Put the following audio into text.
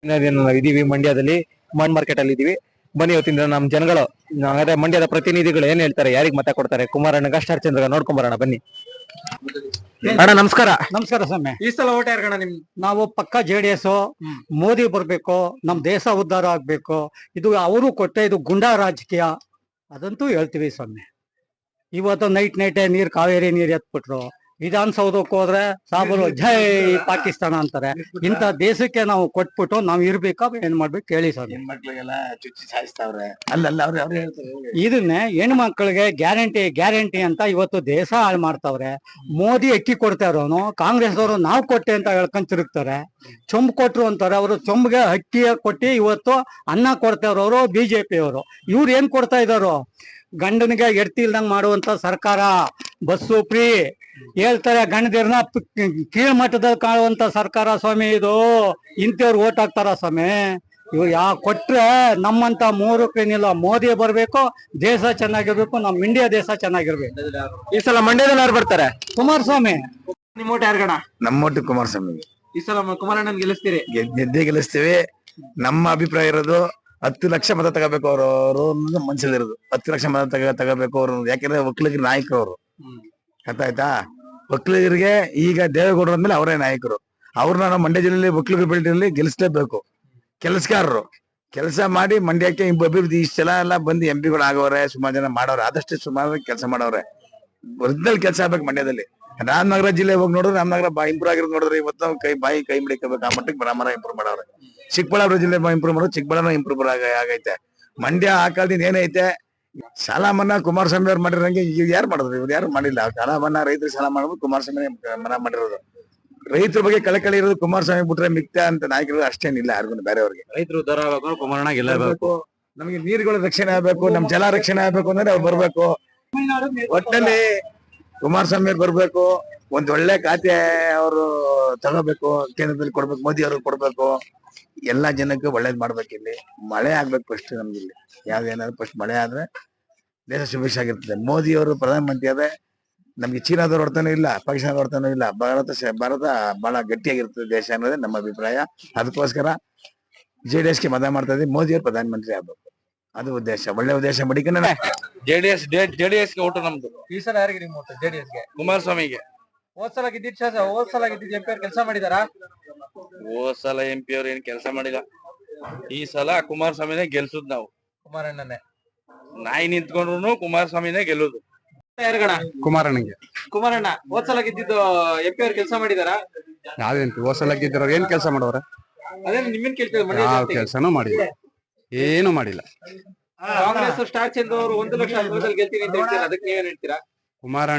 ಇದೀವಿ ಮಂಡ್ಯದಲ್ಲಿ ಮಣ್ ಮಾರ್ಕೆಟ್ ಅಲ್ಲಿ ಇದೀವಿ. ಬನ್ನಿ ಇವತ್ತಿನ ನಮ್ಮ ಜನಗಳು ಹಾಗಾದ್ರೆ ಮಂಡ್ಯದ ಪ್ರತಿನಿಧಿಗಳು ಏನ್ ಹೇಳ್ತಾರೆ, ಯಾರಿಗ್ ಮತ ಕೊಡ್ತಾರೆ, ಕುಮಾರಣ್ಣ ಸ್ಟಾರ್ ನೋಡ್ಕೊಂಡ್ ಬರೋಣ ಬನ್ನಿ. ಅಣ್ಣ ನಮಸ್ಕಾರ. ನಮಸ್ಕಾರ ಸ್ವಾಮಿ. ಈ ಸಲ ಓಟ್ ಯಾರ್ಗಣ ನಿಮ್? ನಾವು ಪಕ್ಕ JDS. ಮೋದಿ ಬರ್ಬೇಕು, ನಮ್ ದೇಶ ಉದ್ಧಾರ ಆಗ್ಬೇಕು. ಇದು ಅವರು ಕೊಟ್ಟೆ, ಇದು ಗುಂಡಾ ರಾಜಕೀಯ ಅದಂತೂ ಹೇಳ್ತೀವಿ ಸ್ವಾಮಿ. ಇವತ್ತು ನೈಟ್ ನೀರ್ ಕಾವೇರಿ ನೀರ್ ಎತ್ಬಿಟ್ರು. ವಿಧಾನಸೌಧಕ್ಕೆ ಹೋದ್ರೆ ಸಾಬರು ಜೈ ಪಾಕಿಸ್ತಾನ ಅಂತಾರೆ. ಇಂಥ ದೇಶಕ್ಕೆ ನಾವು ಕೊಟ್ಬಿಟ್ಟು ನಾವ್ ಇರ್ಬೇಕಾ ಏನ್ ಮಾಡ್ಬೇಕು ಕೇಳಿ ಸ್ವಾಮಿ. ಹೆಣ್ಮಕ್ಳಿಗೆಲ್ಲ ಚುಚ್ಚಿ ಸಾಯಿಸ್ತಾವ್ರೆ. ಅಲ್ಲಲ್ಲ ಅವ್ರು ಹೇಳ್ತಾರೆ. ಇದನ್ನೇ ಹೆಣ್ಮಕ್ಳಿಗೆ ಗ್ಯಾರಂಟಿ ಅಂತ ಇವತ್ತು ದೇಶ ಹಾಳು ಮಾಡ್ತಾವ್ರೆ. ಮೋದಿ ಅಕ್ಕಿ ಕೊಡ್ತಾರವನು, ಕಾಂಗ್ರೆಸ್ ಅವರು ನಾವು ಕೊಟ್ಟೆ ಅಂತ ಹೇಳ್ಕೊಂಡ್ ತಿರುಗ್ತಾರೆ. ಚೊಂಬ್ ಕೊಟ್ರು ಅಂತಾರೆ, ಅವರು ಚೊಂಬ್ಗೆ ಅಕ್ಕಿ ಕೊಟ್ಟಿ ಇವತ್ತು ಅನ್ನ ಕೊಡ್ತಾವ್ರವ್ರು BJP ಅವರು. ಇವ್ರು ಏನ್ ಕೊಡ್ತಾ ಇದಾರು? ಗಂಡನಿಗೆ ಎಡ್ತಿ ಇಲ್ದಂಗ್ ಮಾಡುವಂತ ಸರ್ಕಾರ. ಬಸ್ಸು ಫ್ರೀ ಹೇಳ್ತಾರೆ, ಗಂಡದಿರ್ನ ಕೀಳ್ ಮಟ್ಟದಲ್ಲಿ ಕಾಣುವಂತ ಸರ್ಕಾರ ಸ್ವಾಮಿ ಇದು. ಇಂಥವ್ರು ಓಟ್ ಹಾಕ್ತಾರ ಸ್ವಾಮಿ. ಇವ್ರು ಕೊಟ್ರೆ ನಮ್ಮಂತ ಮೂರಕ್ಕೇನಿಲ್ಲ. ಮೋದಿ ಬರ್ಬೇಕು, ದೇಶ ಚೆನ್ನಾಗಿರ್ಬೇಕು, ನಮ್ ಇಂಡಿಯಾ ದೇಶ ಚೆನ್ನಾಗಿರ್ಬೇಕು. ಈ ಸಲ ಮಂಡ್ಯದಲ್ಲಿ ಯಾರು ಬರ್ತಾರೆ? ಕುಮಾರಸ್ವಾಮಿ. ನಿಮ್ ಓಟ್ ಯಾರ್ಗಣ? ನಮ್ಮೊಟ್ಟು ಕುಮಾರಸ್ವಾಮಿ. ಈ ಸಲ ಕುಮಾರಣ್ಣನ್ ಗೆಲ್ಲಿಸ್ತೀರಿ? ಗೆದ್ದೇ ಗೆಲ್ಲಿಸ್ತೀವಿ. ನಮ್ಮ ಅಭಿಪ್ರಾಯ ಇರೋದು 10 ಲಕ್ಷ ಮತ ತಗೋಬೇಕು. ಅವರು ಮನ್ಸಲ್ಲಿರೋದು 10 ಲಕ್ಷ ಮತ ತಗೋಬೇಕು ಅವರು. ಯಾಕಂದ್ರೆ ಒಕ್ಕಲಿಗರ ನಾಯಕರು ಅವರು. ಅರ್ಥ ಆಯ್ತಾ? ಒಕ್ಕಲಿಗರಿಗೆ ಈಗ ದೇವೇಗೌಡರ ಮೇಲೆ ಅವರೇ ನಾಯಕರು. ಅವ್ರನ್ನ ನಾವು ಮಂಡ್ಯ ಜಿಲ್ಲೆಯಲ್ಲಿ ಒಕ್ಕಲಿಗರ ಬೆಲ್ಟಲ್ಲಿ ಗೆಲ್ಲಿಸ್ಲೇಬೇಕು. ಕೆಲಸಗಾರರು ಕೆಲಸ ಮಾಡಿ ಮಂಡ್ಯಕ್ಕೆ ಅಭಿವೃದ್ಧಿ ಇಷ್ಟೆಲ್ಲ ಎಲ್ಲ ಬಂದು MP ಆಗವ್ರೆ. ಸುಮಾರು ಜನ ಮಾಡವ್ರೆ, ಆದಷ್ಟು ಸುಮಾರು ಕೆಲಸ ಮಾಡವ್ರೆ. ಒರಿಜಿನಲ್ ಕೆಲಸ ಆಗ್ಬೇಕು ಮಂಡ್ಯದಲ್ಲಿ. ರಾಮನಗರ ಜಿಲ್ಲೆ ಹೋಗಿ ನೋಡಿದ್ರೆ ರಾಮನಗರ ಇಂಪ್ರೂವ್ ಆಗಿರೋದು ನೋಡಿದ್ರೆ ಇವತ್ತು ಕೈ ಮುಡಿಕೋಬೇಕು. ಆ ಮಟ್ಟಕ್ಕೆ ರಾಮನಗರ ಇಂಪ್ರೂವ್ ಮಾಡವ್ರೆ. ಚಿಕ್ಕಬಳ್ಳಾಪುರ ಜಿಲ್ಲೆ ಇಂಪ್ರೂವ್ ಮಾಡೋದು, ಚಿಕ್ಕಬಳ್ಳಾಪುರ ಇಂಪ್ರೂವ್ ಆಗೈತೆ. ಮಂಡ್ಯ ಆ ಕಾಲದಿಂದ ಏನೈತೆ, ಸಾಲ ಮನ್ನಾ ಕುಮಾರಸ್ವಾಮಿ ಅವ್ರು ಮಾಡಿರಂಗೆ ಈಗ ಯಾರು ಮಾಡಿದ್ರು? ಇವ್ರು ಯಾರು ಮಾಡಿಲ್ಲ. ಸಾಲ ಮನ್ನಾ ರೈತರಿಗೆ ಸಾಲ ಮಾಡ್ಬೋದು, ಕುಮಾರಸ್ವಾಮಿ ಮನ್ನಾ ಮಾಡಿರೋದು. ರೈತರ ಬಗ್ಗೆ ಕಳಕಳಿ ಇರೋದು ಕುಮಾರಸ್ವಾಮಿ ಬಿಟ್ರೆ ಮಿಕ್ತ ಅಂತ ನಾಯಕರು ಅಷ್ಟೇನಿಲ್ಲ ಯಾರಿಗೂ. ಬೇರೆಯವ್ರಿಗೆ ರೈತರು ಉದ್ಧಾರ ಆಗಬೇಕು, ಕುಮಾರಣ್ಣ ಗೆಲ್ಲಬೇಕು. ನಮಗೆ ನೀರುಗಳ ರಕ್ಷಣೆ ಆಗ್ಬೇಕು, ನಮ್ ಜಲ ರಕ್ಷಣೆ ಆಗ್ಬೇಕು ಅಂದ್ರೆ ಅವ್ರು ಬರ್ಬೇಕು. ಒಟ್ಟಲ್ಲಿ ಕುಮಾರಸ್ವಾಮಿ ಅವ್ರು ಬರ್ಬೇಕು. ಒಂದ್ ಒಳ್ಳೆ ಖಾತೆ ಅವರು ತಗೋಬೇಕು, ಕೇಂದ್ರದಲ್ಲಿ ಕೊಡ್ಬೇಕು, ಮೋದಿ ಅವ್ರಿಗೆ ಕೊಡ್ಬೇಕು. ಎಲ್ಲಾ ಜನಕ್ಕೆ ಒಳ್ಳೇದ್ ಮಾಡ್ಬೇಕು. ಇಲ್ಲಿ ಮಳೆ ಆಗ್ಬೇಕು ಫಸ್ಟ್. ನಮ್ಗೆ ಇಲ್ಲಿ ಯಾವ್ದೇನಾದ್ರು ಫಸ್ಟ್ ಮಳೆ ಆದ್ರೆ ದೇಶ ಸುಭಿಕ್ಷ ಆಗಿರ್ತದೆ. ಮೋದಿ ಅವರು ಪ್ರಧಾನಮಂತ್ರಿ ಆದ್ರೆ ನಮ್ಗೆ ಚೀನಾದವ್ರ ಹೊಡ್ತಾನೂ ಇಲ್ಲ, ಪಾಕಿಸ್ತಾನದ ಹೊಡ್ತಾನೂ ಇಲ್ಲ. ಭಾರತ ಬಹಳ ಗಟ್ಟಿಯಾಗಿರ್ತದೆ ದೇಶ ಅನ್ನೋದೇ ನಮ್ಮ ಅಭಿಪ್ರಾಯ. ಅದಕ್ಕೋಸ್ಕರ JDSಗೆ ಮತ ಮಾಡ್ತಾ ಇದ್ದೀವಿ. ಮೋದಿ ಅವರು ಪ್ರಧಾನಮಂತ್ರಿ ಆಗ್ಬೇಕು, ಅದು ಉದ್ದೇಶ. ಒಳ್ಳೆ ಉದ್ದೇಶ ಮಡಿಕೊಂಡ JDSಗೆ ಓಟು ನಮ್ದು. ಈ ಸಲ ಯಾರಿಗೆ ನಿಮ್ಮ ಓಟು? JDSಗೆ, ಕುಮಾರಸ್ವಾಮಿಗೆ. ಹೋದ್ ಸಲ ಗೆದ್ದಿದ್ದ MP ಅವ್ರು ಕೆಲಸ ಮಾಡಿದಾರಾ? ಹೋದ್ ಸಲ MP ಅವ್ರು ಏನ್ ಕೆಲಸ ಮಾಡಿಲ್ಲ. ಈ ಸಲ ಕುಮಾರಸ್ವಾಮಿನೇ ಗೆಲ್ಸುದ್ ನಾವು. ಕುಮಾರಣ್ಣನೇ ನಾಯಿ ನಿಂತ್ಕೊಂಡ್ರು ಕುಮಾರಸ್ವಾಮಿನೇ ಗೆಲ್ಲುದು. ಯಾರ್ಗಣ? ಕುಮಾರಣ್ಣಗೆ. ಕುಮಾರಣ್ಣ ಹೋದ್ ಸಲ ಗೆದ್ದಿದ್ದು MP ಅವ್ರು ಕೆಲಸ ಮಾಡಿದಾರಾ? ಯಾವ್ದೇಂತ ಹೊಸಲ ಗೆದ್ದಿರೋರು ಏನ್ ಕೆಲಸ ಮಾಡೋರ? ಅದೇ ನಿಮ್ಮನ್ ಕೇಳ್ತಿದ್ರು. ಯಾವ ಕೆಲಸನೂ ಮಾಡಿಲ್ಲ, ಏನು ಮಾಡಿಲ್ಲ. ಕಾಂಗ್ರೆಸ್ ಸ್ಟಾರ್ ಚಂದ್ರ ಅವರು 1 ಲಕ್ಷ ಗೆಲ್ತೀನಿ ಅಂತ ಹೇಳ್ತಾರೆ, ಅದಕ್ಕೆ ನೀವೇನ್ ಹೇಳ್ತೀರಾ? ಕುಮಾರಣ್ಣ